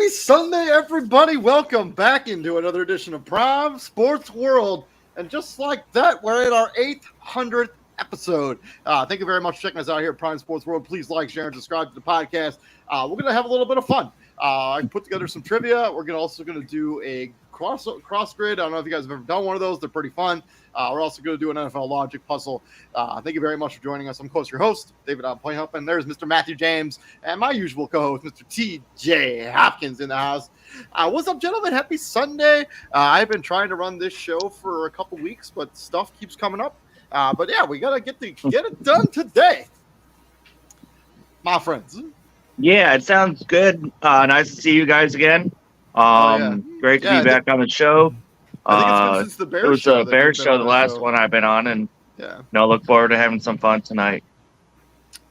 Happy Sunday, everybody. Welcome back into another edition of Prime Sports World. And just like that, we're at our 800th episode. Thank you very much for checking us out here at Prime Sports World. Please like, share, and subscribe to the podcast. We're going to have a little bit of fun. I put together some trivia. We're also going to do a cross grid. I don't know if you guys have ever done one of those. They're pretty fun. We're also going to do an NFL logic puzzle. Thank you very much for joining us. I'm, of course, your host, David Playhup, and there's Mr. Matthew James and my usual co-host, Mr. TJ Hopkins in the house. What's up, gentlemen? Happy Sunday. I've been trying to run this show for a couple weeks, but stuff keeps coming up. But yeah, we got to get it done today, my friends. Yeah, it sounds good. Nice to see you guys again. Great to be back on the show. I think it's been since the Bears show. It was a Bears show, the last one I've been on, and look forward to having some fun tonight.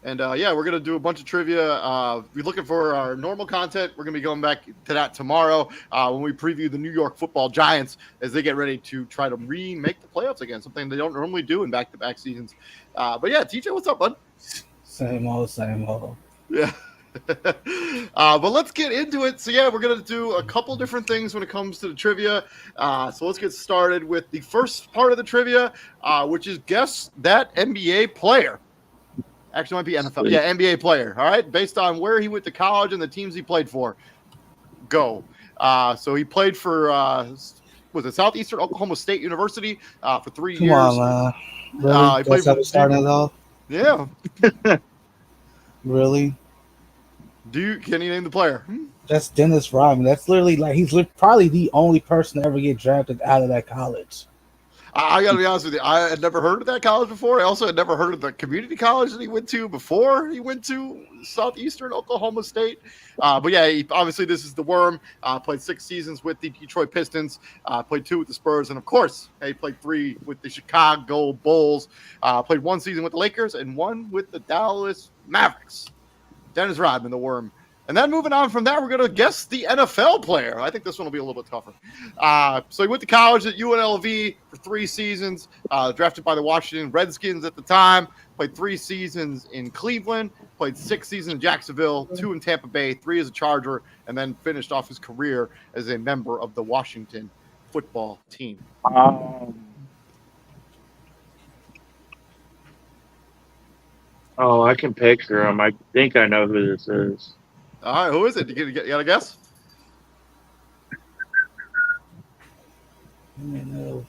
And we're gonna do a bunch of trivia. We're looking for our normal content. We're gonna be going back to that tomorrow when we preview the New York Football Giants as they get ready to try to remake the playoffs again, something they don't normally do in back-to-back seasons. But yeah, TJ, what's up, bud? Same old. Yeah. But let's get into it. So yeah, we're gonna do a couple different things when it comes to the trivia. So let's get started with the first part of the trivia, which is guess that NBA player. Actually, it might be NFL. Yeah, NBA player. All right, based on where he went to college and the teams he played for. Go. So he played for was it Southeastern Oklahoma State University for 3 years. Come on, man. Really? He played for starting it off? Yeah. Really? Can you name the player? That's Dennis Rodman. That's literally he's probably the only person to ever get drafted out of that college. I got to be honest with you. I had never heard of that college before. I also had never heard of the community college that he went to before he went to Southeastern Oklahoma State. But yeah, obviously this is the Worm. Played 6 seasons with the Detroit Pistons. Played 2 with the Spurs. And of course, he played 3 with the Chicago Bulls. Played 1 season with the Lakers and 1 with the Dallas Mavericks. Dennis Rodman, the Worm. And then moving on from that, we're going to guess the NFL player. I think this one will be a little bit tougher. So he went to college at UNLV for 3 seasons, drafted by the Washington Redskins at the time, played 3 seasons in Cleveland, played 6 seasons in Jacksonville, 2 in Tampa Bay, 3 as a Charger, and then finished off his career as a member of the Washington football team. I can picture him. I think I know who this is. All right, who is it? You got a guess? The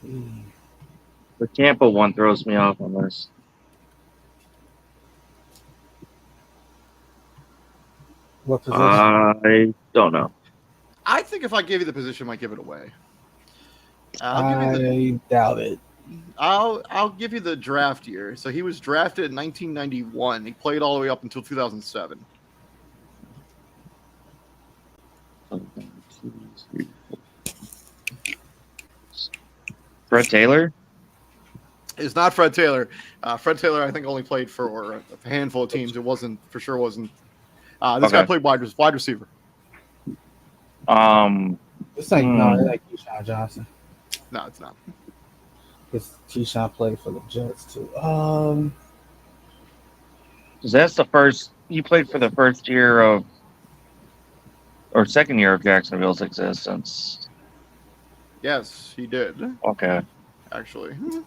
Tampa one throws me off on this. What position? I don't know. I think if I gave you the position, I might give it away. I doubt it. I'll give you the draft year. So he was drafted in 1991. He played all the way up until 2007. Fred Taylor? It's not Fred Taylor. Fred Taylor, I think, only played for a handful of teams. It wasn't. This guy played wide receiver. It's like Keyshawn Johnson. No, it's not. Because Keyshawn played for the Jets too. That's the first. You played for the first year of, or second year of Jacksonville's existence. Yes, he did. Okay. Actually. In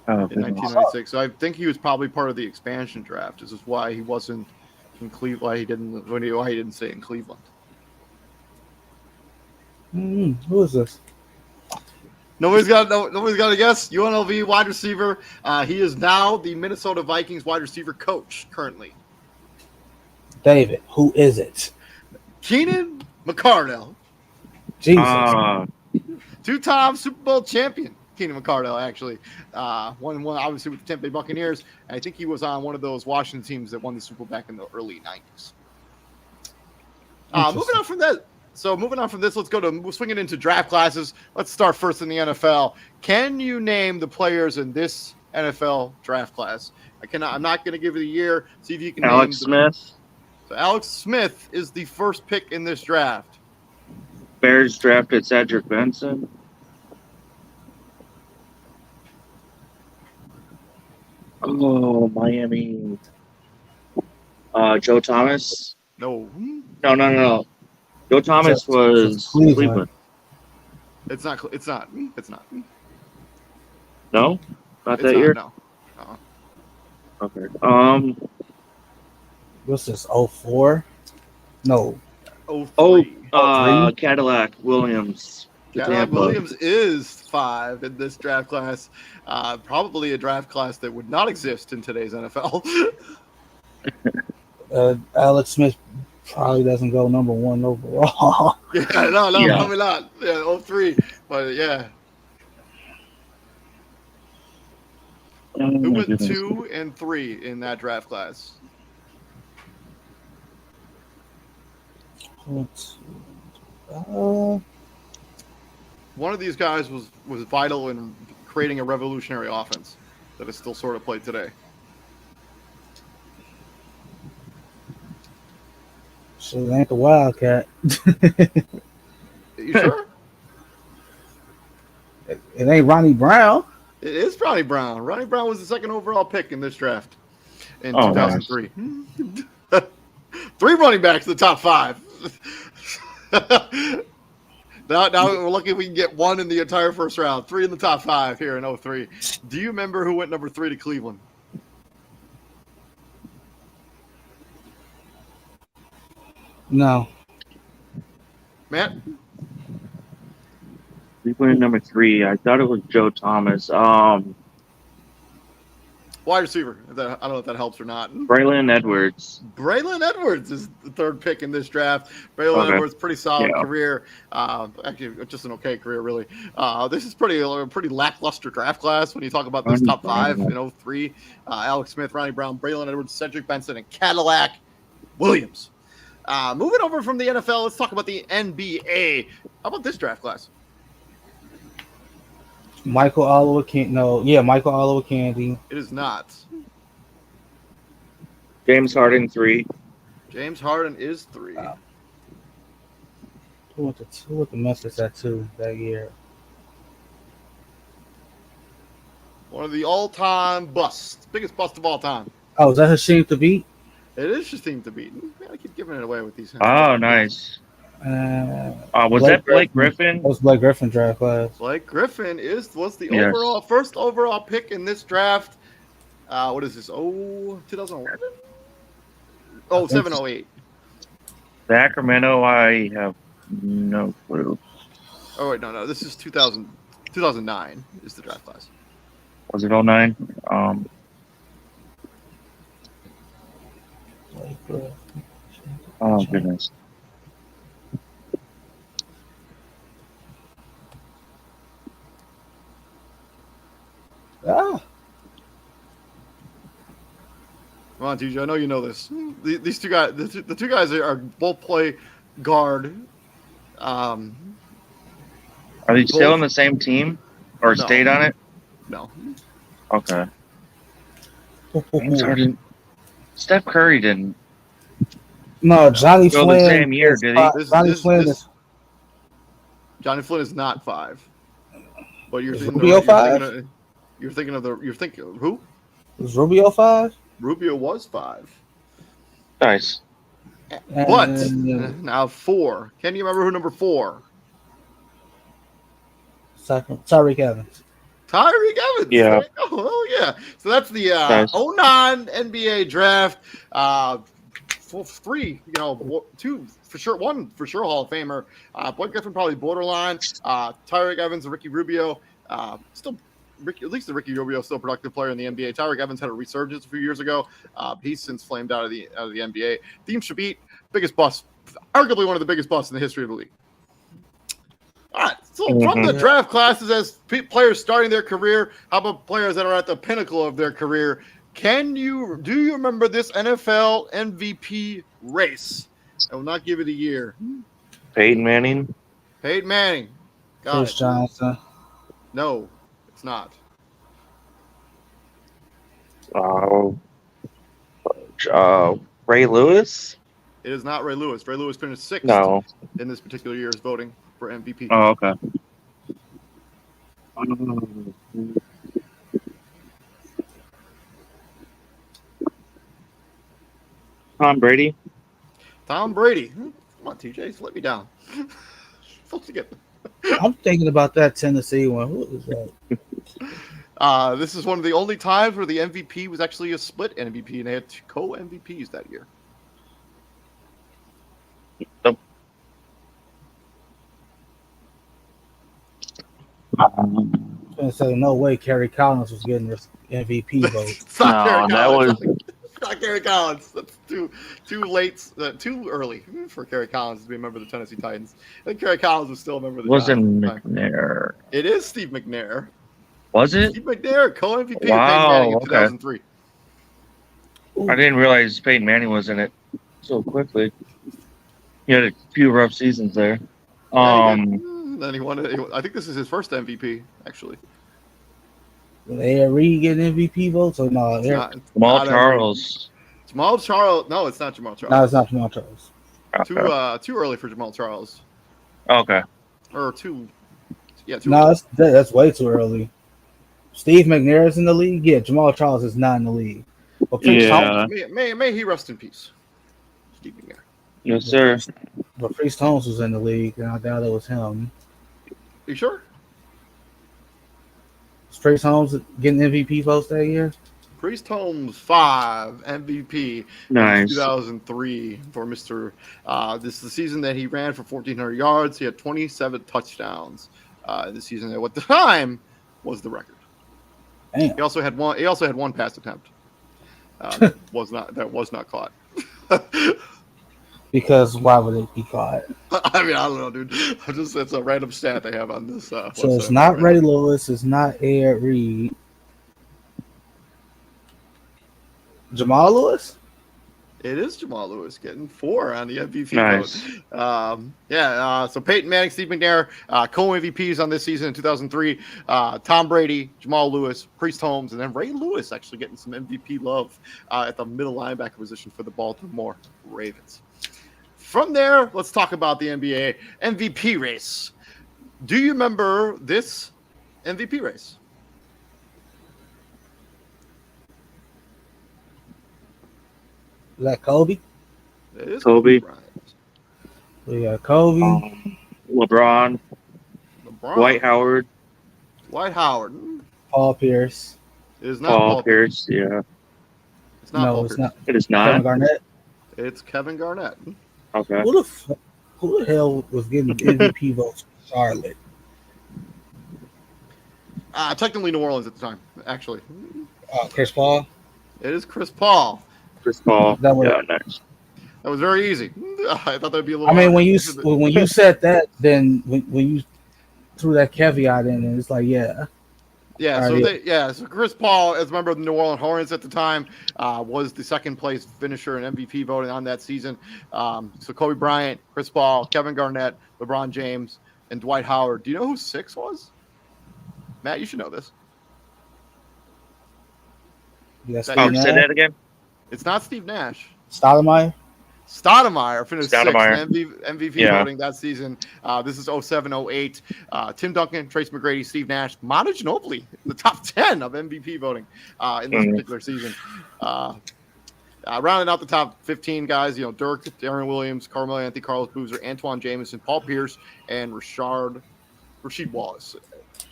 1996. So I think he was probably part of the expansion draft. This is why he wasn't in Cleveland. Why he didn't stay in Cleveland. Who is this? Nobody's got a guess. UNLV wide receiver. He is now the Minnesota Vikings wide receiver coach currently. David, who is it? Keenan McCardell. Jesus. 2-time Super Bowl champion. Keenan McCardell, actually. Won obviously with the Tampa Bay Buccaneers. And I think he was on one of those Washington teams that won the Super Bowl back in the early 90s. Moving on from that. So moving on from this, we'll swing it into draft classes. Let's start first in the NFL. Can you name the players in this NFL draft class? I'm not going to give you the year. See if you can Alex Smith. So Alex Smith is the first pick in this draft. Bears drafted Cedric Benson. Oh, Miami. Joe Thomas. No, No. Joe Thomas was Cleveland. it's not. It's not. It's not. No, not It's that not. year. No. Okay. What's this? 04? No. Oh, Oh, 03? Cadillac Williams. to Cadillac Tampa. Williams is 5 in this draft class. Probably a draft class that would not exist in today's NFL. Alex Smith probably doesn't go number 1 overall. Yeah, no, Yeah. probably not. Yeah, 03. But yeah. Oh, Who my went goodness. 2 and 3 in that draft class? Uh, One of these guys was vital in creating a revolutionary offense that is still sort of played today. so it ain't the Wildcat. You sure? It ain't Ronnie Brown. It is Ronnie Brown. Ronnie Brown was the second overall pick in this draft in Oh, 2003. 3 running backs in the top 5. Now we're lucky if we can get 1 in the entire first round. 3 in the top 5 here in 03. Do you remember who went number 3 to Cleveland? No. Matt? We went in number 3. I thought it was Joe Thomas. Wide receiver. I don't know if that helps or not. Braylon Edwards. Braylon Edwards is the 3rd pick in this draft. Braylon Edwards, pretty solid career. Actually, just an okay career, really. This is pretty lackluster draft class when you talk about this top 5 in 03. Alex Smith, Ronnie Brown, Braylon Edwards, Cedric Benson, and Cadillac Williams. Moving over from the NFL, let's talk about the NBA. How about this draft class? Michael Oliver can't. No, yeah, Michael Oliver Candy. It is not. James Harden 3. James Harden is 3. Who went to Memphis at 2 that year? One of the all-time busts, biggest bust of all time. Oh, is that Hasheem Thabit? It is just team to beat. Man, I keep giving it away with these. Oh, nice. Was that Blake Griffin? That was Blake Griffin draft class. Blake Griffin was the first overall pick in this draft. What is this? 2011? Oh, 708. Sacramento, I have no clue. Oh, wait, no. This is 2009 is the draft class. Was it 09? Blake Griffin. Oh, goodness. Ah, Come on, TJ. I know you know this. These two guys, the two guys are both play guard. Are they still on the same team? Or No. stayed on it? No. Okay. James Harden. Steph Curry didn't. no, Johnny Go Flynn. the same year, did he? Johnny Flynn is not 5. But you're Is thinking Rubio 5? You're thinking of who? Was Rubio 5? Rubio was 5. Nice. But now 4. Can you remember who number 4? Tyreek Evans. Tyreek Evans. Yeah. Oh, yeah. So that's the Nice. 09 NBA draft. 3, 2 for sure. 1 for sure Hall of Famer. Blake Griffin probably borderline. Tyreek Evans and Ricky Rubio. Still, at least the Ricky Rubio still a productive player in the NBA. Tyreek Evans had a resurgence a few years ago. He's since flamed out of the NBA. Dean Shabbat, biggest bust, arguably one of the biggest busts in the history of the league. All right, so from the draft classes as players starting their career, how about players that are at the pinnacle of their career? Do you remember this NFL MVP race? I will not give it a year. Peyton Manning. Peyton Manning. Got Chris it. Johnson. No, it's not. Ray Lewis? It is not Ray Lewis. Ray Lewis finished 6th in this particular year's voting for MVP. Oh, okay. Tom Brady? Tom Brady. Come on, TJ, let me down. Supposed to get. I'm thinking about that Tennessee one. Who is that? This is one of the only times where the MVP was actually a split MVP, and they had two co-MVPs that year. I was gonna say no way. Kerry Collins was getting this MVP vote. It's not Kerry No, that Collins. was It's not Kerry Collins. That's too late, too early for Kerry Collins to be a member of the Tennessee Titans. I think Kerry Collins was still a member of the wasn't Giants at the time. McNair. It is Steve McNair. Was it? Steve McNair, co-MVP of Peyton Wow, Manning in okay. 2003. I didn't realize Peyton Manning was in it so quickly. He had a few rough seasons there. Yeah, he did. Then he won it. I think this is his first MVP, actually. Did Ed Reed get MVP votes or no? It's not, Jamal not Charles. Jamal Charles. No, it's not Jamal Charles. No, it's not Jamal Charles. Okay. Too early for Jamal Charles. Okay. Or too. Yeah, too. No, that's way too early. Steve McNair is in the league. Yeah, Jamal Charles is not in the league. But Priest Yeah. Holmes, May he rest in peace. Steve McNair. Yes, sir. but Priest Holmes was in the league, and I doubt it was him. You sure? Was Priest Holmes getting MVP votes that year? Priest Holmes 5 MVP. Nice. 2003 for Mr. This is the season that he ran for 1,400 yards. He had 27 touchdowns in the season. At what the time was the record. Damn. He also had one pass attempt. That was not caught. Because why would it be caught? I mean, I don't know, dude. It's a random stat they have on this. So it's not Ray Lewis. It's not Ed Reed. Jamal Lewis? It is Jamal Lewis getting 4 on the MVP Nice. vote. So Peyton Manning, Steve McNair, co-MVPs on this season in 2003. Tom Brady, Jamal Lewis, Priest Holmes, and then Ray Lewis actually getting some MVP love at the middle linebacker position for the Baltimore Ravens. From there, let's talk about the NBA MVP race. Do you remember this MVP race? Is that Kobe? It is Kobe. Bryant. We got Kobe. LeBron. LeBron. Dwight Howard. Dwight Howard. Paul Pierce. It is not Paul Pierce. Yeah. It's not No, Paul it's Pierce. not. It is Kevin not. Garnett. It's Kevin Garnett. Okay. Who the hell was getting MVP votes for Charlotte? Technically New Orleans at the time, actually. Chris Paul. It is Chris Paul. Chris Paul. That was- Yeah, nice. That was very easy. I thought that'd be a little. I mean, harder. when you said that, then when you threw that caveat in, and it's like, yeah, So Chris Paul, as a member of the New Orleans Hornets at the time, was the second place finisher in MVP voting on that season. So Kobe Bryant, Chris Paul, Kevin Garnett, LeBron James, and Dwight Howard. Do you know who 6 was? Matt, you should know this. you got Say Steve Say Nash, that again. It's not Steve Nash. Stoudemire. Stoudemire finished Stoudemire. 6th in MVP Yeah. voting that season. This is 07-08. Tim Duncan, Trace McGrady, Steve Nash, Manu Ginobili in the top 10 of MVP voting in this particular season. Rounding out the top 15 guys, Dirk, Darren Williams, Carmelo Anthony, Carlos Boozer, Antoine Jamison, Paul Pierce, and Rasheed Wallace,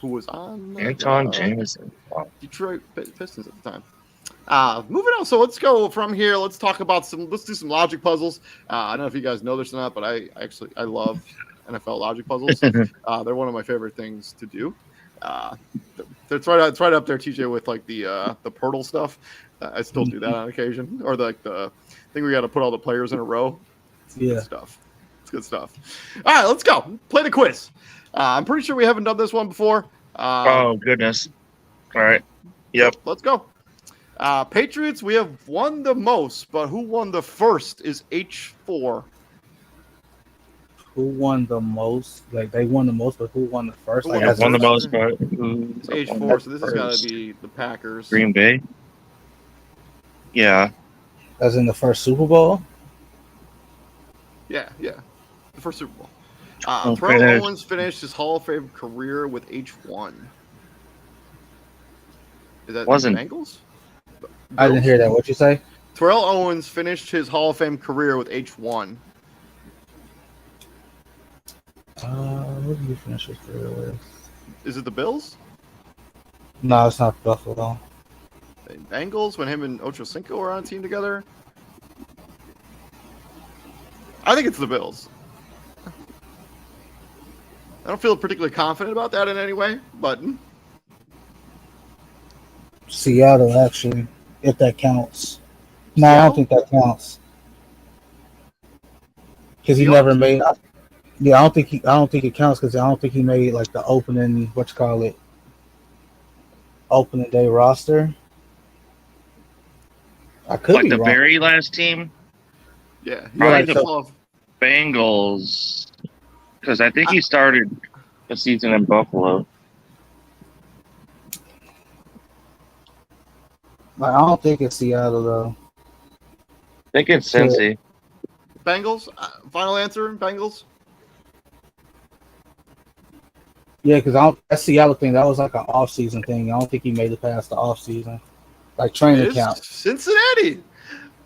who was on Anton Jameson. Wow. Detroit Pistons at the time. Moving on, so let's go from here. Let's talk about let's do some logic puzzles. I don't know if you guys know this or not, but I love NFL logic puzzles. They're one of my favorite things to do. It's right up there, TJ, with like the Pirtle stuff. I still do that on occasion, or the thing where you got to put all the players in a row. It's good stuff. It's good stuff. All right, let's go. Play the quiz. I'm pretty sure we haven't done this one before. Oh goodness. All right. Yep. Let's go. Patriots, we have won the most, but who won the first is H4. Who won the most? Like they won the most, but who won the first? Who Like, won as Won the a- most, but It's H4, so this has got to be the Packers. Green Bay. Yeah. as in the first Super Bowl. Yeah. The first Super Bowl. Oh, Terrell finish. Owens finished his Hall of Fame career with H1. Is that Wasn't- the Bengals? I didn't hear that. What you say? Terrell Owens finished his Hall of Fame career with H1. What did he finish his career with? Is it the Bills? No, it's not Buffalo. The Bengals when him and Ocho Cinco were on a team together? I think it's the Bills. I don't feel particularly confident about that in any way, but Seattle, actually, if that counts. No, I Seattle? don't think that counts. Because he Seahawks? never made. Yeah, I don't think it counts because I don't think he made like the opening. Opening day roster. I could Like be the wrong. very last team, Yeah, he Probably had the- 12. Bengals, because I think he started the season in Buffalo. Like, I don't think it's Seattle though. I think it's Cincy. Bengals? Final answer, Bengals? Yeah, because that Seattle thing that was like an off-season thing. I don't think he made it past the off-season, like training camp. Cincinnati.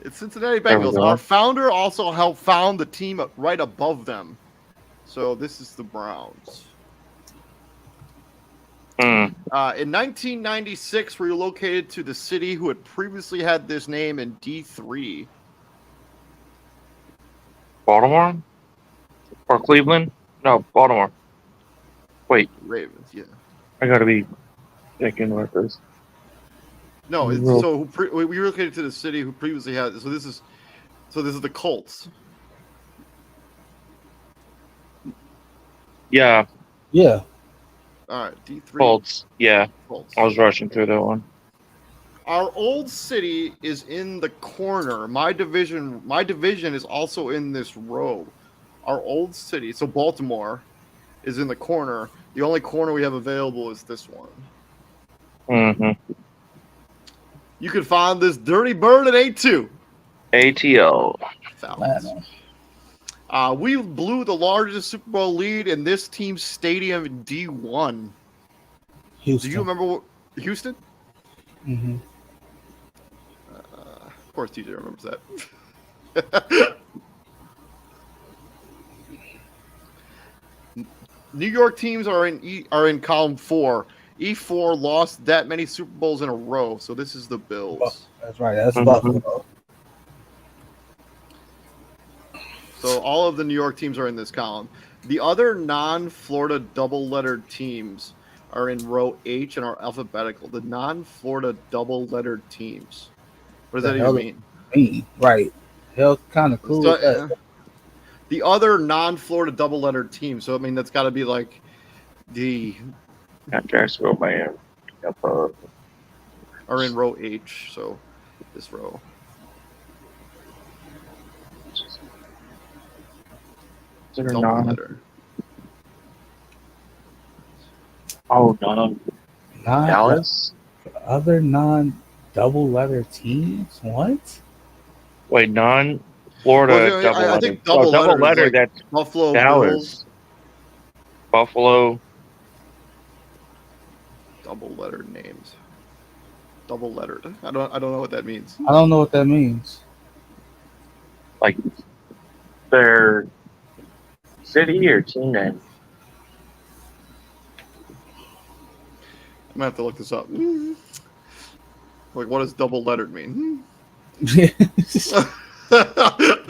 It's Cincinnati There we Bengals. go. Our founder also helped found the team right above them. So this is the Browns. Hmm. In 1996, relocated to the city who had previously had this name in D3. Baltimore? Or Cleveland? No, Baltimore. Wait, Ravens, yeah. I gotta be thinking about this. No, it's Well- so we relocated to the city who previously had. So this is the Colts. Yeah, Yeah, All right, D3 Colts. Yeah, Colts. I was rushing through that one. Our old city is in the corner. My division is also in this row. Our old city, so Baltimore, is in the corner. The only corner we have available is this one. Mm-hmm. You can find this dirty bird at A2. ATL. Falcons. man. We blew the largest Super Bowl lead in this team's stadium in D1. Houston. Do you remember Houston? Mm-hmm. Of course, TJ remembers that. New York teams are in column 4. E4 lost that many Super Bowls in a row, so this is the Bills. That's right. That's Mhm. Buffalo. So all of the New York teams are in this column. The other non-Florida double-lettered teams are in row H and are alphabetical. The non-Florida double-lettered teams. What does that even mean? Right. Hell, kind of cool. So, with that. the other non-Florida double-lettered teams. So I mean, that's got to be like the Not Jacksonville, Miami. Yep, are in row H. So this row. They're Double non- letter. Oh, no. Not Dallas? other non-double letter teams. What? Wait, non-Florida Well, I double letter. think double letter is letter, like that's Buffalo Dallas. Bills. Buffalo. Double lettered names. Double lettered. I don't know what that means. I don't know what that means. Like, their city or team name. I'm gonna have to look this up. Like, what does double lettered mean?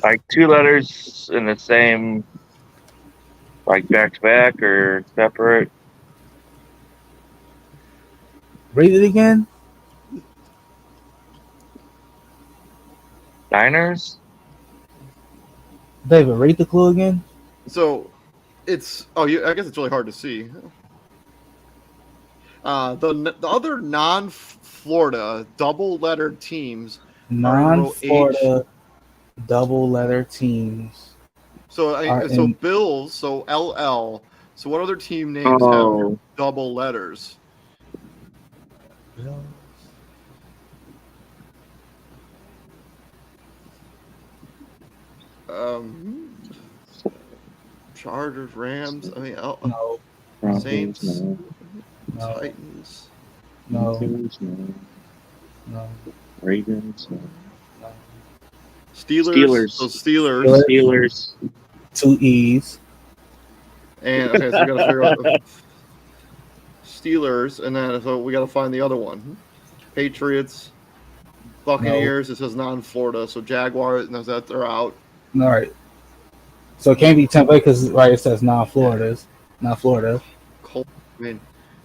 Like, two letters in the same, like, back-to-back or separate. Read it again. Niners? David, read the clue again. So, it's I guess it's really hard to see. The other non-Florida double-lettered teams. Non-Florida double letter teams. So Are so in- Bills. So LL. So what other team names have double letters? Chargers, Rams. I mean, No, Saints, no, Titans. no, No. no, Ravens. no. Steelers. So Steelers. Steelers. 2 E's. And okay, so we got to figure out the Steelers, and then so we got to find the other one. Patriots, Buccaneers. It says non-Florida, so Jaguars. Knows that they're out. All right. So it can't be Tampa because it says non-Florida. Not Florida. Colts,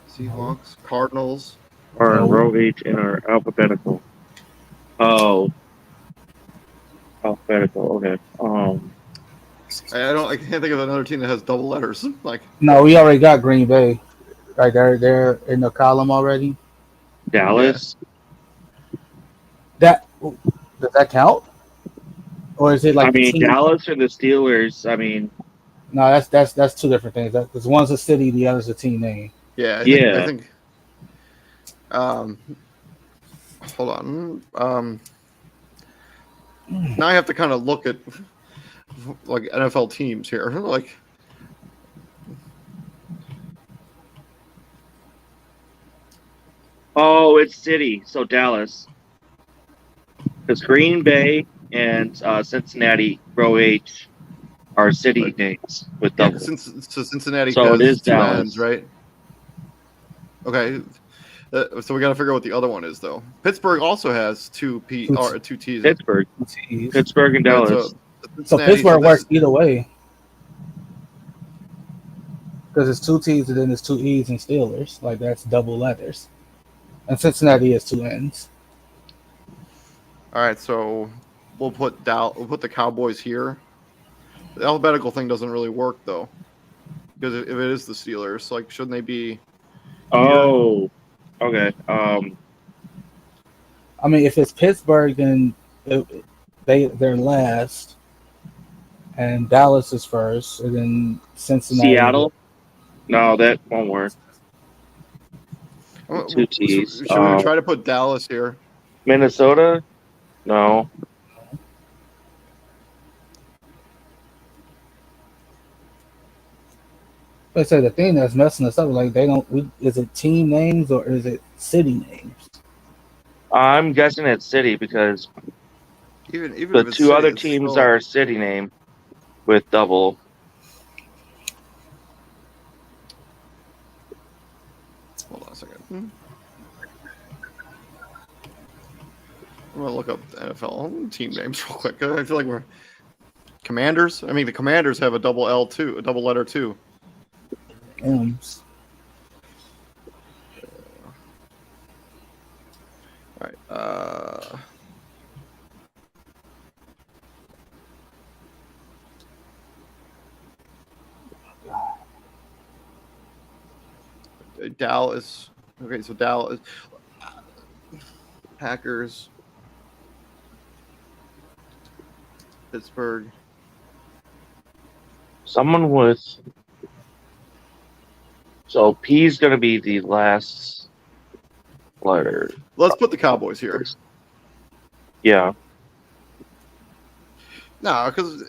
Seahawks, Cardinals. Or row H in our alphabetical. Oh. Alphabetical, okay. I can't think of another team that has double letters. Like No, we already got Green Bay. Right there, they're in the column already. Dallas. Does that count? Or is it like? I mean, Dallas or the Steelers. I mean, no, that's two different things. Because one's a city, the other's a team name. Yeah, I think. Hold on. Now I have to kind of look at like NFL teams here. Like, oh, it's city. So Dallas. Because Green Bay and Cincinnati, row H, are city names with double. So Cincinnati. So it is two Dallas, ends, right? Okay. So we got to figure out what the other one is, though. Pittsburgh also has two T's. Pittsburgh and Dallas. So Pittsburgh works either way. Because it's 2 T's and then there's 2 E's and Steelers. Like that's double letters. And Cincinnati has 2 N's. All right, so we'll put the Cowboys here. The alphabetical thing doesn't really work though, because if it is the Steelers, like shouldn't they be? Oh, okay. I mean, if it's Pittsburgh, then they're last, and Dallas is first, and then Cincinnati. Seattle. No, that won't work. 2 T's. Should we try to put Dallas here? Minnesota? No. I say the thing that's messing us up, like is it team names or is it city names? I'm guessing it's city because Even the if it's 2 city, other it's teams still- are a city name with double. Hold on a second. I'm gonna look up the NFL team names real quick. I feel like we're Commanders. I mean, the Commanders have a double L too, a double letter too. M's. All right. Dallas. Okay, so Dallas. Packers. Pittsburgh. Someone with. So P is going to be the last letter. Let's put the Cowboys here. Yeah. No, because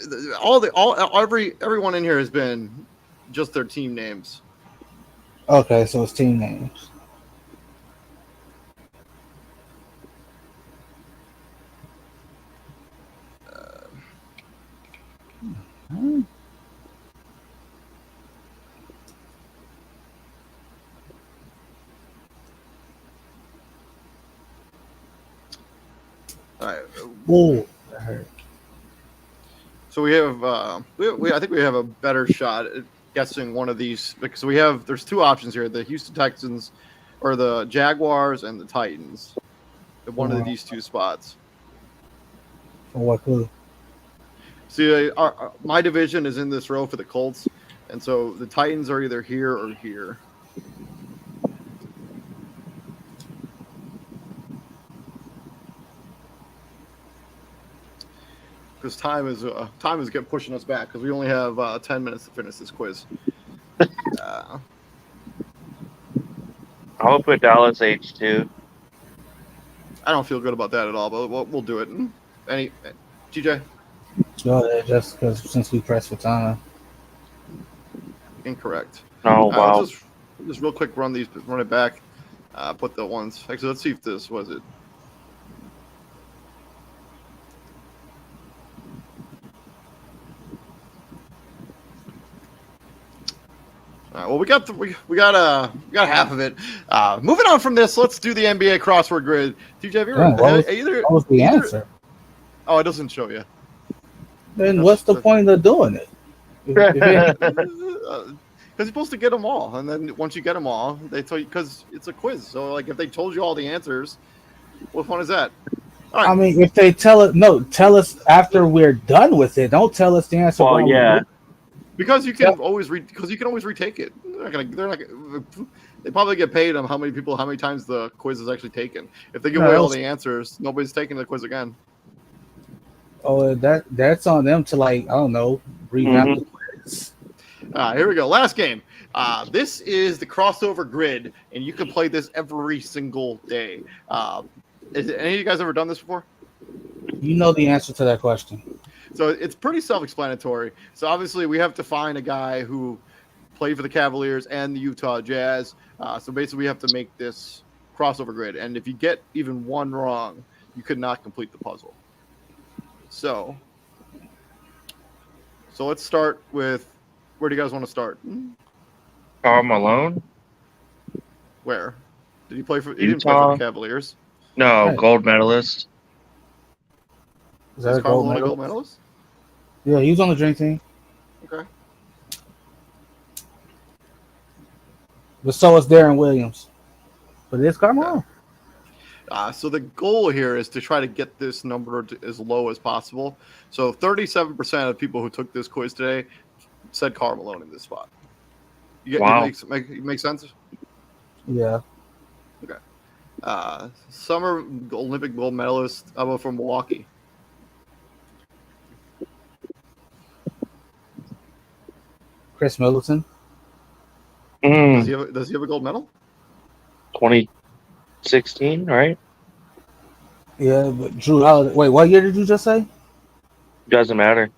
everyone in here has been just their team names. Okay, so it's team names. All right. Whoa, that hurt. So we have, I think we have a better shot at guessing one of these because there's 2 options here: the Houston Texans, or the Jaguars and the Titans. At one of these 2 spots. For what clue? See, my division is in this row for the Colts, and so the Titans are either here or here. Because time is getting pushing us back because we only have 10 minutes to finish this quiz. I'll put Dallas H2. I don't feel good about that at all, but we'll do it. TJ? Go ahead, just because since we pressed for time. Incorrect. Oh, wow. Just real quick run it back. Put the ones. Actually, let's see if this was it. All right, well, we got half of it. Moving on from this, let's do the NBA crossword grid. TJ, have you ever, What was the answer? Oh, it doesn't show you. Then what's the point of doing it? Because you're supposed to get them all, and then once you get them all, they tell you because it's a quiz. So, like, if they told you all the answers, what fun is that? All right. I mean, if they tell us after we're done with it. Don't tell us the answer. Well, yeah. Because you can always retake it. They probably get paid on how many times the quiz is actually taken. If they give away all the answers, nobody's taking the quiz again. Oh, that's on them to, like, I don't know, revamp the quiz. Here we go. Last game. This is the crossover grid, and you can play this every single day. Has any of you guys ever done this before? You know the answer to that question. So it's pretty self-explanatory. So obviously we have to find a guy who played for the Cavaliers and the Utah Jazz. So basically we have to make this crossover grid. And if you get even one wrong, you could not complete the puzzle. So let's start with, where do you guys want to start? Karl Malone? Where? Did he play for? He Utah. didn't play for the Cavaliers. No, Right. gold medalist. Is that a Karl gold Malone a medal? gold medalist? Yeah, he was on the dream team. Okay. But so is Darren Williams. But it's Karl Malone. So the goal here is to try to get this number as low as possible. So 37% of people who took this quiz today said Karl Malone in this spot. Wow. It makes sense? Yeah. Summer Olympic gold medalist, how about from Milwaukee? Chris Middleton. Does he have a gold medal? 2016, right? Yeah, but Drew Holiday. Wait, what year did you just say? Doesn't matter.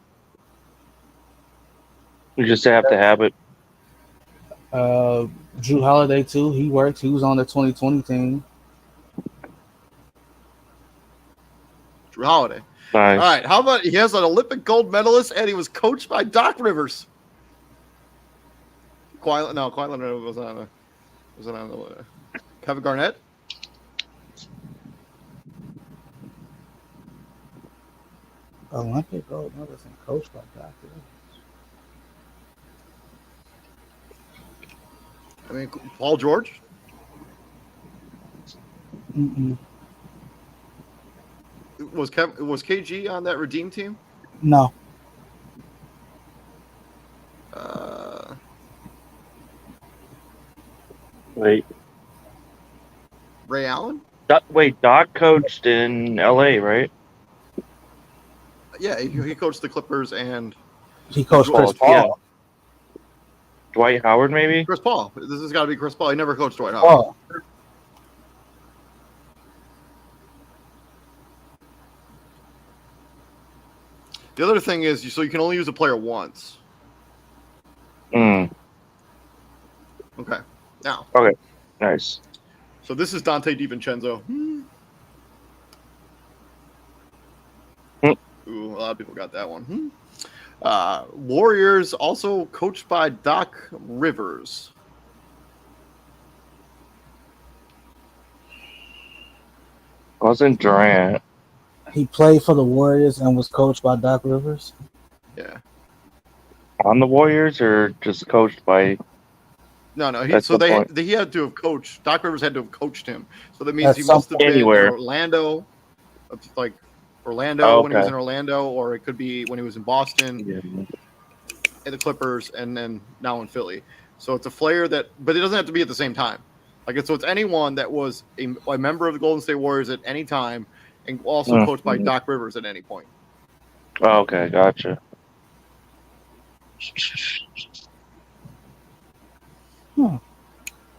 You just have to have it. Drew Holiday too. He worked. He was on the 2020 team. Drew Holiday. Nice. All right. How about he has an Olympic gold medalist and he was coached by Doc Rivers? Kawhi Leonard was on Kevin Garnett. Olympic gold medalist and coached by Doc Rivers. I mean, Paul George. Mm-mm. Was KG on that Redeem team? No. Wait. Ray Allen? Doc coached in LA, right? Yeah, he coached the Clippers and He coached Chris Paul. Yeah. Dwight Howard, maybe? Chris Paul. This has got to be Chris Paul. He never coached Dwight Howard. Oh, The other thing is, so you can only use a player once. Mm. Okay. Now. Okay. Nice. So this is Dante DiVincenzo. Ooh, a lot of people got that one. Warriors also coached by Doc Rivers. Wasn't Durant. he played for the Warriors and was coached by Doc Rivers. Yeah. On the Warriors or just coached by... No. That's the point. He had to have coached. Doc Rivers had to have coached him. So that means That's he must have been anywhere. in Orlando, like Orlando Oh, when he was okay. in Orlando, or it could be when he was in Boston, Yeah. and the Clippers, and then now in Philly. So it's a player that, but it doesn't have to be at the same time. So it's anyone that was a member of the Golden State Warriors at any time, and also coached by Doc Rivers at any point. Oh, okay, gotcha.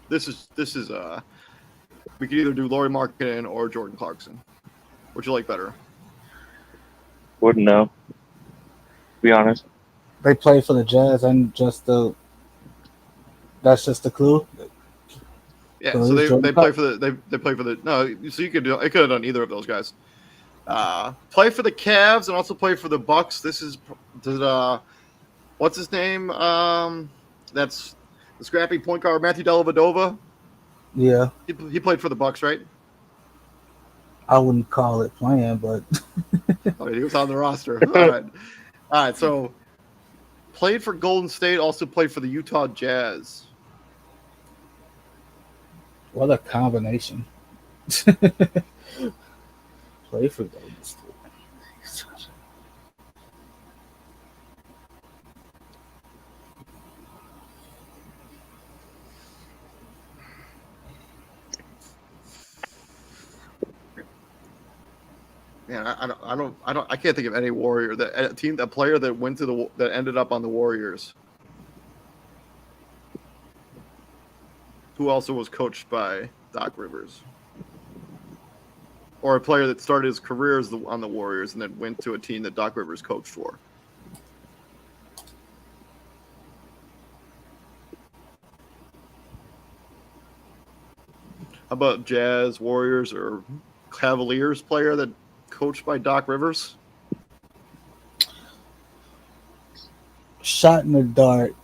This is we could either do Lauri Markkanen or Jordan Clarkson. Which you like better? Wouldn't know. To be honest. They play for the Jazz and that's just the clue. Yeah, So so who's they Jordan play for the no. So you could could have done either of those guys. Play for the Cavs and also play for the Bucks. This is what's his name? That's The scrappy point guard Matthew Dellavedova. Yeah, He played for the Bucks, right? I wouldn't call it playing, but Oh, he was on the roster. All right. So played for Golden State. Also played for the Utah Jazz. what a combination. Play for Golden State. Man, I can't think of any Warrior a player that went to that ended up on the Warriors. Who also was coached by Doc Rivers, or a player that started his career on the Warriors and then went to a team that Doc Rivers coached for. How about Jazz, Warriors, or Cavaliers player that coached by Doc Rivers? Shot in the dark.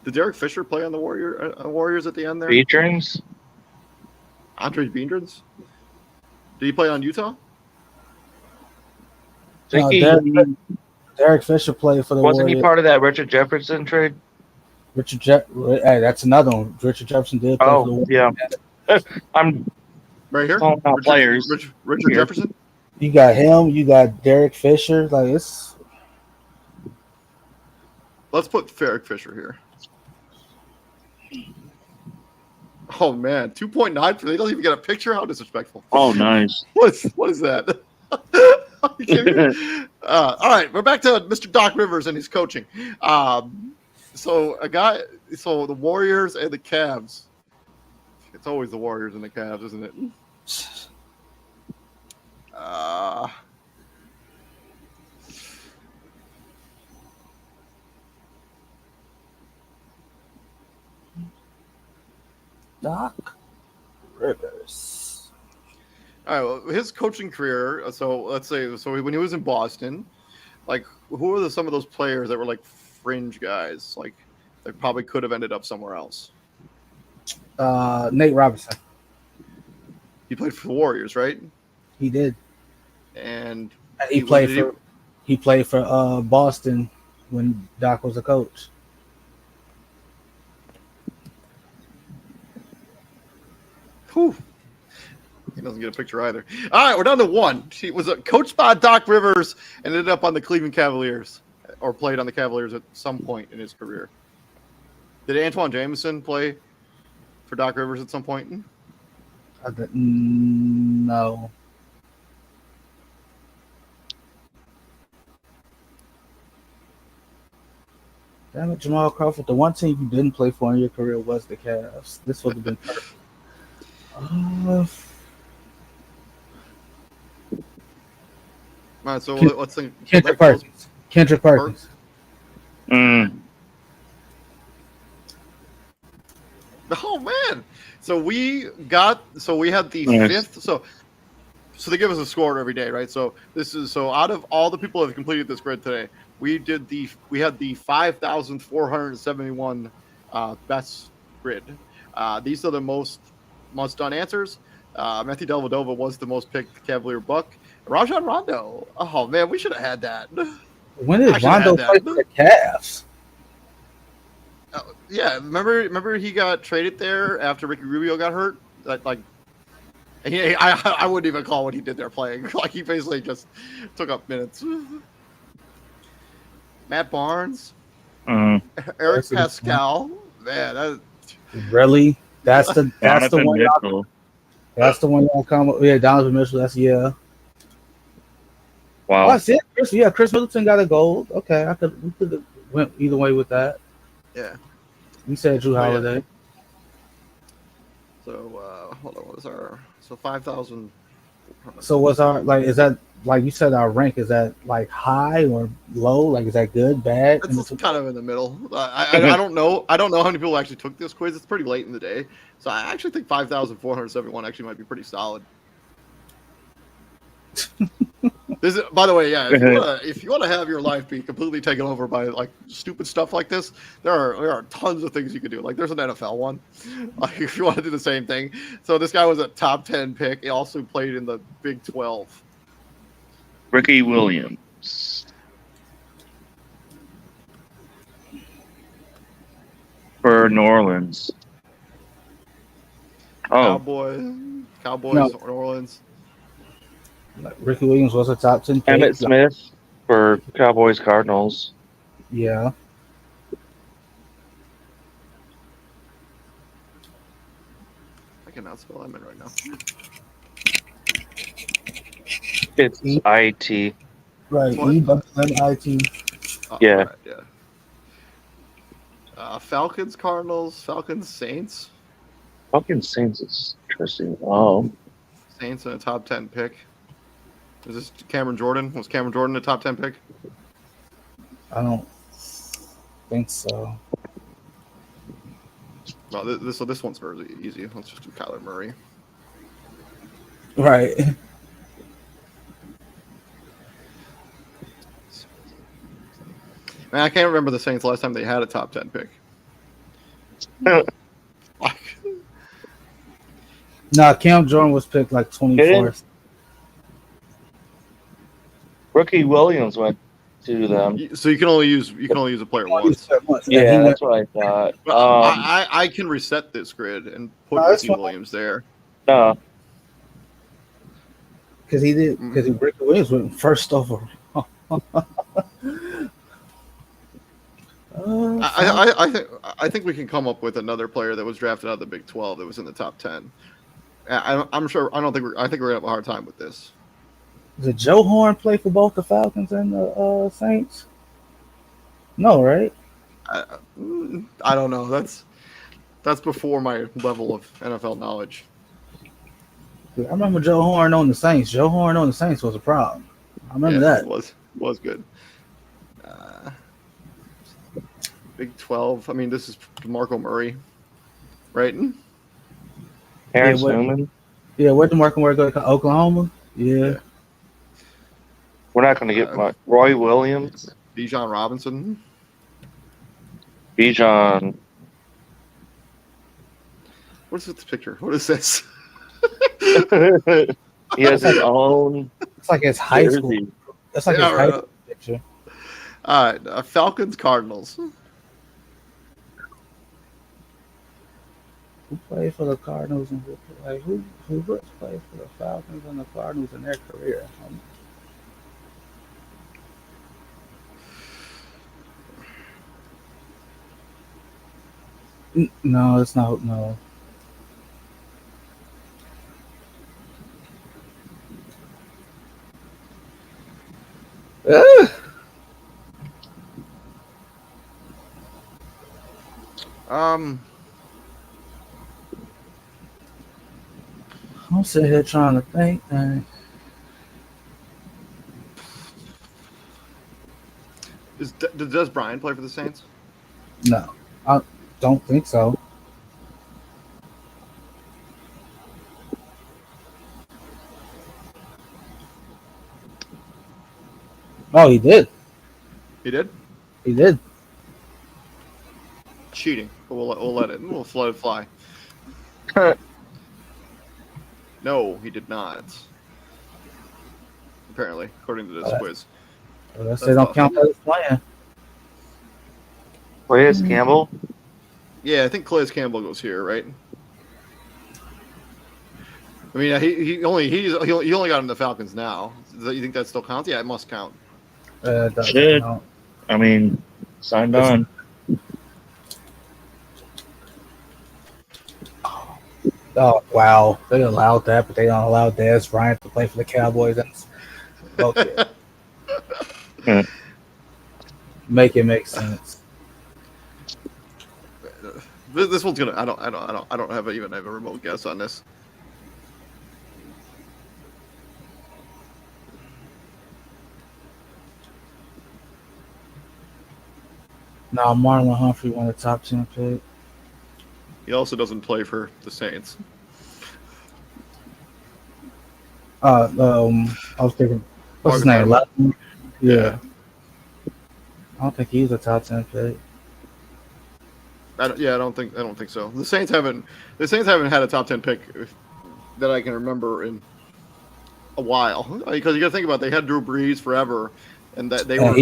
Did Derek Fisher play on the Warriors at the end there? Patrons? Andre Biedrins? Did he play on Utah? Think Derek Fisher played for the wasn't Warriors. he part of that Richard Jefferson trade? Hey, that's another one. Richard Jefferson did play for the Warriors. Yeah. I'm Right here? calling out players. Richard Here. Jefferson? You got him. You got Derek Fisher. Like it's. Let's put Derek Fisher here. Oh man, 2.9 for they don't even get a picture. How disrespectful! Oh, nice. What is that? Are you kidding me? All right, we're back to Mr. Doc Rivers and his coaching. So the Warriors and the Cavs. It's always the Warriors and the Cavs, isn't it? Doc Rivers. All right, well, his coaching career. So let's say, when he was in Boston, like who were some of those players that were like fringe guys, like that probably could have ended up somewhere else? Nate Robinson. He played for the Warriors, right? He did. And He played for Boston when Doc was a coach. Whew. He doesn't get a picture either. All right, we're down to one. He was coached by Doc Rivers and ended up on the Cleveland Cavaliers, or played on the Cavaliers at some point in his career. Did Antoine Jameson play for Doc Rivers at some point? No. Damn it, Jamal Crawford. The one team you didn't play for in your career was the Cavs. This would have been perfect. All right, so let's think. Kendrick Perkins. Kendrick Perkins. Oh man! So we had the fifth. So they give us a score every day, right? So out of all the people that have completed this grid today, we had the 5,471 best grid. These are the most done answers. Matthew Dellavedova was the most picked Cavalier Buck. Rajon Rondo. Oh man, we should have had that. When did Rondo play for the Cavs? Yeah, remember he got traded there after Ricky Rubio got hurt. I wouldn't even call what he did there playing. Like he basically just took up minutes. Matt Barnes, Eric Pascal. Man, really? That's the one. Mitchell. That's the one y'all come up. Yeah, Donovan Mitchell. Wow. Oh, that's it. Chris Middleton got a gold. Okay, we could have went either way with that. Yeah. We said Drew Holiday. Yeah. So hold on, what is our 5,000? So what's our is that like you said our rank, is that like high or low? Like is that good, bad? It's kind of in the middle. I don't know. I don't know how many people actually took this quiz. It's pretty late in the day, so I actually think 5,471 actually might be pretty solid. This is, by the way, yeah. If you wanna have your life be completely taken over by like stupid stuff like this, there are tons of things you can do. Like there's an NFL one, like, if you want to do the same thing. So this guy was a top 10 pick. He also played in the Big 12. Ricky Williams. For New Orleans. Oh, Cowboys, No. New Orleans. Like, Ricky Williams was a top 10 pick. Emmett Smith for Cowboys Cardinals. Yeah. I cannot spell Emmett right now. It's IT. Right. What? E-double-M-I-T. Oh, Yeah. right, yeah. Falcons, Cardinals, Falcons, Saints. Fucking Saints is interesting. Oh. Saints in a top 10 pick. Is this Cameron Jordan? Was Cameron Jordan a top 10 pick? I don't think so. Well, this one's very easy. Let's just do Kyler Murray. Right. Man, I can't remember the Saints last time they had a top 10 pick. Nah, Cam Jordan was picked like 24th. Ricky Williams went to them. So you can only use a player once. Yeah, that's what I thought. Well, I can reset this grid and put No, that's Ricky fine. Williams there. No. Because Ricky Williams went first overall. I think we can come up with another player that was drafted out of the Big 12 that was in the top 10. I'm sure. I think we're gonna have a hard time with this. Did Joe Horn play for both the Falcons and the Saints? No, right? I don't know. That's before my level of NFL knowledge. I remember Joe Horn on the Saints. Joe Horn on the Saints was a problem. I remember that. It was good. Big 12. I mean, this is DeMarco Murray, right? Terrence Yeah, Newman. Yeah, where did Mark Murray go to Oklahoma? Yeah. We're not going to get much. Roy Williams. Bijan Robinson. Bijan. What is this picture? What is this? He has his own. It's like his high school. jersey. That's like his high school picture. All right, Falcons, Cardinals. Who played for the Cardinals and who played for the Falcons and the Cardinals in their career? No, it's not. No. I'm sitting here trying to think. Does Brian play for the Saints? No, I don't think so. Oh, he did. He did. He did. Cheating, but we'll let it. We'll let it fly. No, he did not. Apparently, according to this quiz. Unless they don't count that as playing. Where's Campbell? Yeah, I think Calais Campbell goes here, right? I mean, he only got in the Falcons now. You think that still counts? Yeah, it must count. It doesn't Should. count. I mean, signed on. Oh wow, they allowed that, but they don't allow Dez Bryant to play for the Cowboys. That's okay. Make it make sense. This one's gonna. I don't even have a remote guess on this. Now Marlon Humphrey won the top 10 pick. He also doesn't play for the Saints. I was thinking What's his name? Latin? Yeah. I don't think he's a top 10 pick. I don't think so. The Saints haven't had a top 10 pick that I can remember in a while. Because you got to think about it, they had Drew Brees forever, and that they were.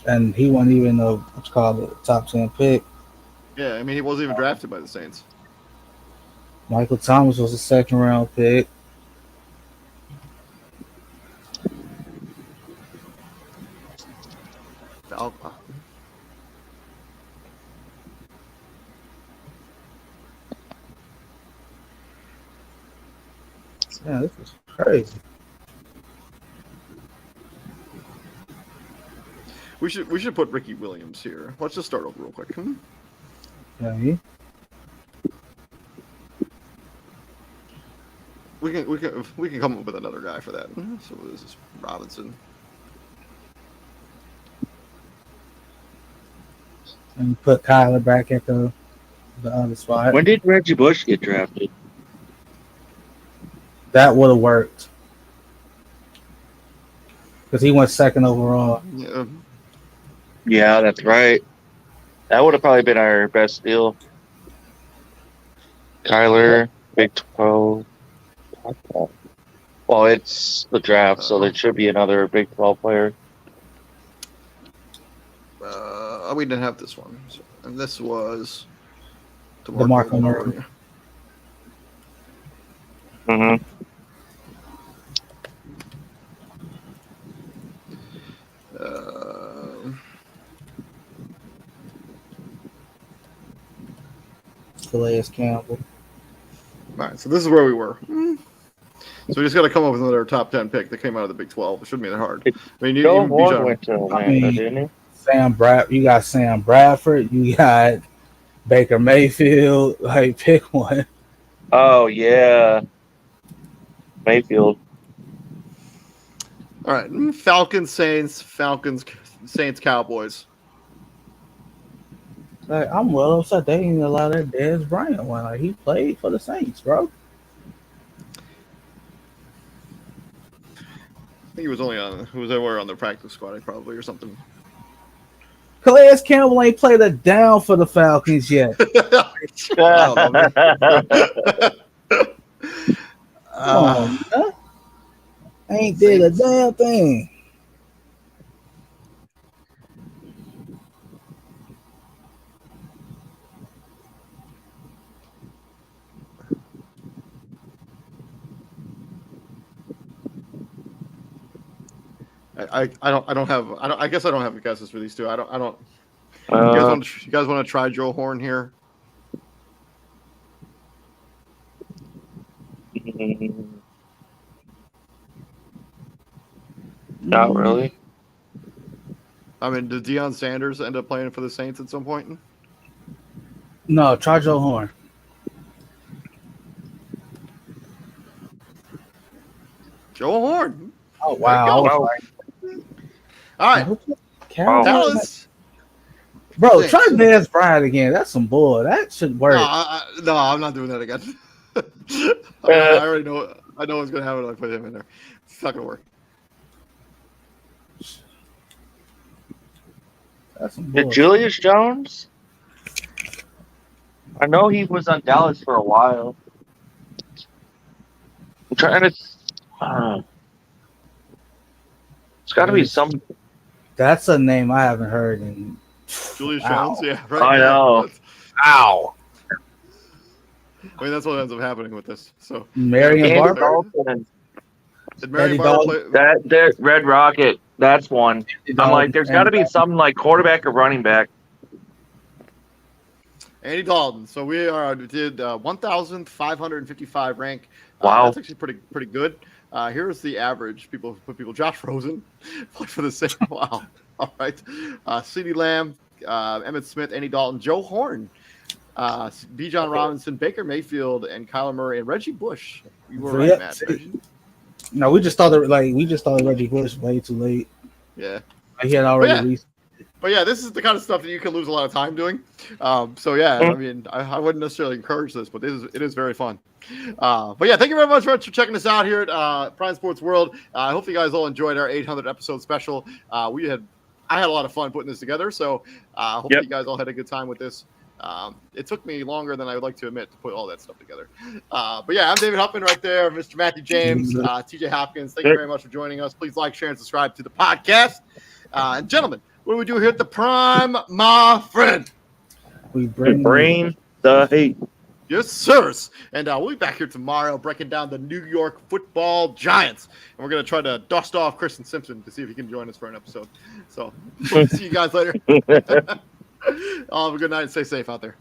And he wasn't even a top 10 pick. Yeah, I mean he wasn't even drafted by the Saints. Michael Thomas was a second round pick. Yeah, this is crazy. We should put Ricky Williams here. Let's just start over real quick. Okay. We can come up with another guy for that. So this is Robinson. And put Kyler back at the other spot. When did Reggie Bush get drafted? That would have worked. Because he went second overall. Yeah. Yeah, that's right. That would have probably been our best deal. Kyler, Big 12. Well, it's the draft, so there should be another Big 12 player. We didn't have this one. And this was DeMarco Murray. Mm-hmm. Calais Campbell. All right, so this is where we were. So we just got to come up with another top 10 pick that came out of the Big 12. It shouldn't be that hard. I mean, Joe Horn went to Atlanta, didn't he? You got Sam Bradford. You got Baker Mayfield. Like, pick one. Oh, yeah. Mayfield. All right, Falcons, Saints, Cowboys. Like, I'm well upset they didn't allow that Dez Bryant one. Like, he played for the Saints, bro. I think he was anywhere on the practice squad, probably, or something. Calais Campbell ain't played a down for the Falcons yet. Ain't did a damn thing. I guess I don't have guesses for these two. I don't. You guys want to try Joe Horn here? Not really. I mean, did Deion Sanders end up playing for the Saints at some point? No, try Joe Horn. Joe Horn. Oh, wow. All right. Dallas. Bro, try Dez Bryant again. That's some bull. That should work. No, I'm not doing that again. I already know. I know what's going to happen if I put him in there. It's not going to work. That's some bull. Did Julius Jones? I know he was on Dallas for a while. I'm trying to. It's got to be some. That's a name I haven't heard in. Julius Jones, yeah, right. I know. Ow. I mean, that's what ends up happening with this. So, Marion Barber. Did Marion Barber play? That Red Rocket. That's one. I'm like, there's got to be some like quarterback or running back. Andy Dalton. So we did 1,555 rank. Wow, that's actually pretty good. Here's the average. People. Josh Rosen played for the same. Wow. All right. CeeDee Lamb, Emmitt Smith, Andy Dalton, Joe Horn, Bijan Robinson, Baker Mayfield, and Kyler Murray and Reggie Bush. You were right, Matt. No, we just thought Reggie Bush way too late. Yeah. He had already released. But yeah, this is the kind of stuff that you can lose a lot of time doing. So yeah, I mean, I wouldn't necessarily encourage this, but it is very fun. But yeah, thank you very much for checking us out here at Prime Sports World. I hope you guys all enjoyed our 800 episode special. I had a lot of fun putting this together, so I hope you guys all had a good time with this. It took me longer than I would like to admit to put all that stuff together. But yeah, I'm David Huffman right there, Mr. Matthew James, TJ Hopkins. Thank you very much for joining us. Please like, share, and subscribe to the podcast. And gentlemen, what do we do here at the Prime, my friend? We bring the heat. Yes, sirs. And we'll be back here tomorrow breaking down the New York Football Giants. And we're going to try to dust off Kristen Simpson to see if he can join us for an episode. So we'll see you guys later. All have a good night and stay safe out there.